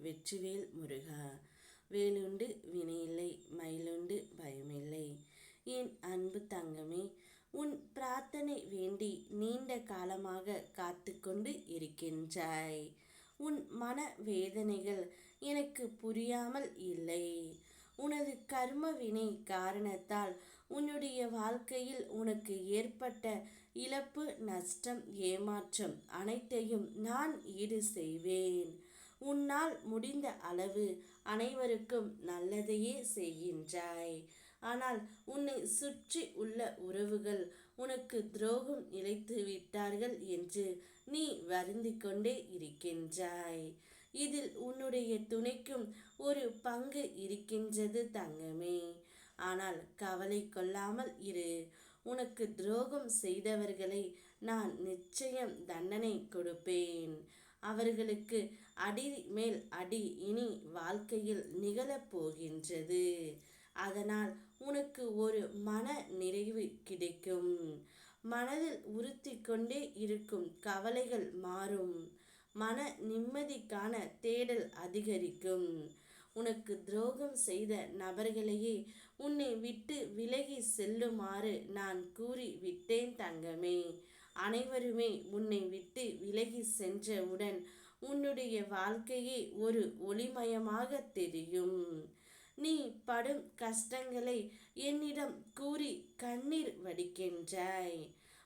வெற்றிவேல் முருகா. வேலுண்டு வினையில்லை, மயிலுண்டு பயமில்லை. என் அன்பு தங்கமே, உன் பிரார்த்தனை வேண்டி நீண்ட காலமாக காத்து கொண்டு இருக்கின்றாய். உன் மன வேதனைகள் எனக்கு புரியாமல் இல்லை. உனது கர்ம வினை காரணத்தால் உன்னுடைய வாழ்க்கையில் உனக்கு ஏற்பட்ட இழப்பு, நஷ்டம், ஏமாற்றம் அனைத்தையும் நான் ஈடு செய்வேன். உன்னால் முடிந்த அளவு அனைவருக்கும் நல்லதையே செய்கின்றாய். ஆனால் உன்னை சுற்றி உள்ள உறவுகள் உனக்கு துரோகம் இழைத்து விட்டார்கள் என்று நீ வருந்திக் கொண்டே இருக்கின்றாய். இதில் உன்னுடைய துணைக்கும் ஒரு பங்கு இருக்கின்றது தங்கமே. ஆனால் கவலை கொள்ளாமல் இரு. உனக்கு துரோகம் செய்தவர்களை நான் நிச்சயம் தண்டனை கொடுப்பேன். அவர்களுக்கு அடி மேல் அடி இனி வாழ்க்கையில் நிகழப் போகின்றது. அதனால் உனக்கு ஒரு மன நிறைவு கிடைக்கும். மனதில் உறுத்தி கொண்டே இருக்கும் கவலைகள் மாறும். மன நிம்மதிக்கான தேடல் அதிகரிக்கும். உனக்கு துரோகம் செய்த நபர்களையே உன்னை விட்டு விலகி செல்லுமாறு நான் கூறி விட்டேன் தங்கமே. அனைவருமே உன்னை விட்டு விலகி சென்றவுடன் உன்னுடைய வாழ்க்கையே ஒரு ஒளிமயமாக தெரியும். நீ படும் கஷ்டங்களை என்னிடம் கூறி கண்ணீர் வடிக்கின்றாய்.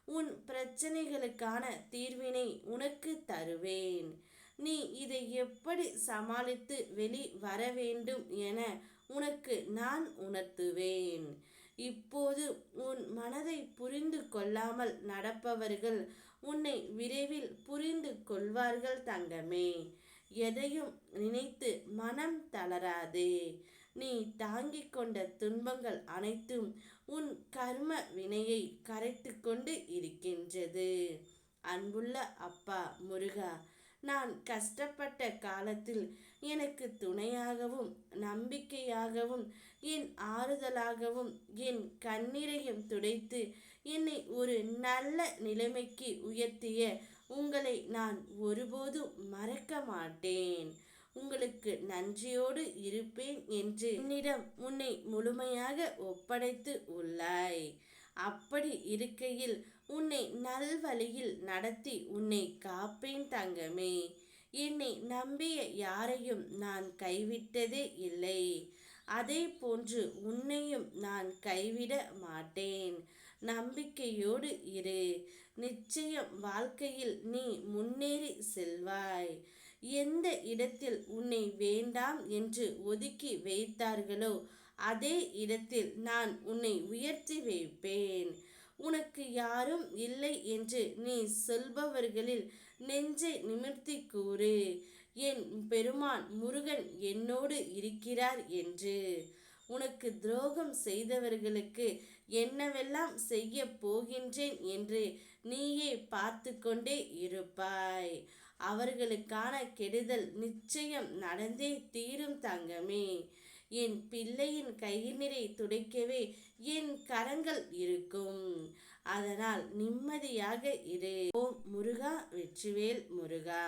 உன் பிரச்சனைகளுக்கான தீர்வினை உனக்கு தருவேன். நீ இதை எப்படி சமாளித்து வெளி வர வேண்டும் என உனக்கு நான் உணர்த்துவேன். இப்போது உன் மனதை புரிந்து கொள்ளாமல் நடப்பவர்கள் உன்னை விரைவில் புரிந்து கொள்வார்கள் தங்கமே. எதையும் நினைத்து மனம் தளராதே. நீ தாங்கிக் கொண்ட துன்பங்கள் அனைத்தும் உன் கர்ம வினையை கரைத்து கொண்டு இருக்கின்றது. அன்புள்ள அப்பா முருகா, நான் கஷ்டப்பட்ட காலத்தில் எனக்கு துணையாகவும் நம்பிக்கையாகவும் என் ஆறுதலாகவும் என் கண்ணீரையும் துடைத்து என்னை ஒரு நல்ல நிலைமைக்கு உயர்த்திய உங்களை நான் ஒருபோதும் மறக்க மாட்டேன். உங்களுக்கு நன்றியோடு இருப்பேன் என்று என்னிடம் உன்னை முழுமையாக ஒப்படைத்து உள்ளாய். அப்படி இருக்கையில் உன்னை நல்வழியில் நடத்தி உன்னை காப்பேன் தங்கமே. என்னை நம்பிய யாரையும் நான் கைவிட்டதே இல்லை. அதே போன்று உன்னையும் நான் கைவிட மாட்டேன். நம்பிக்கையோடு இரு. நிச்சயம் வாழ்க்கையில் நீ முன்னேறி செல்வாய். எந்த இடத்தில் உன்னை வேண்டாம் என்று ஒதுக்கி வைத்தார்களோ அதே இடத்தில் நான் உன்னை உயர்த்தி வைப்பேன். உனக்கு யாரும் இல்லை என்று நீ சொல்பவர்களில் நெஞ்சை நிமிர்த்தி கூறு, என் பெருமான் முருகன் என்னோடு இருக்கிறார் என்று. உனக்கு துரோகம் செய்தவர்களுக்கு என்னவெல்லாம் செய்ய போகின்றேன் என்று நீயே பார்த்து கொண்டே இருப்பாய். அவர்களுக்கான கெடுதல் நிச்சயம் நடந்தே தீரும் தங்கமே. என் பிள்ளையின் கண்ணீரை துடைக்கவே என் கரங்கள் இருக்கும். அதனால் நிம்மதியாக இரு. ஓம் முருகா, வெற்றிவேல் முருகா.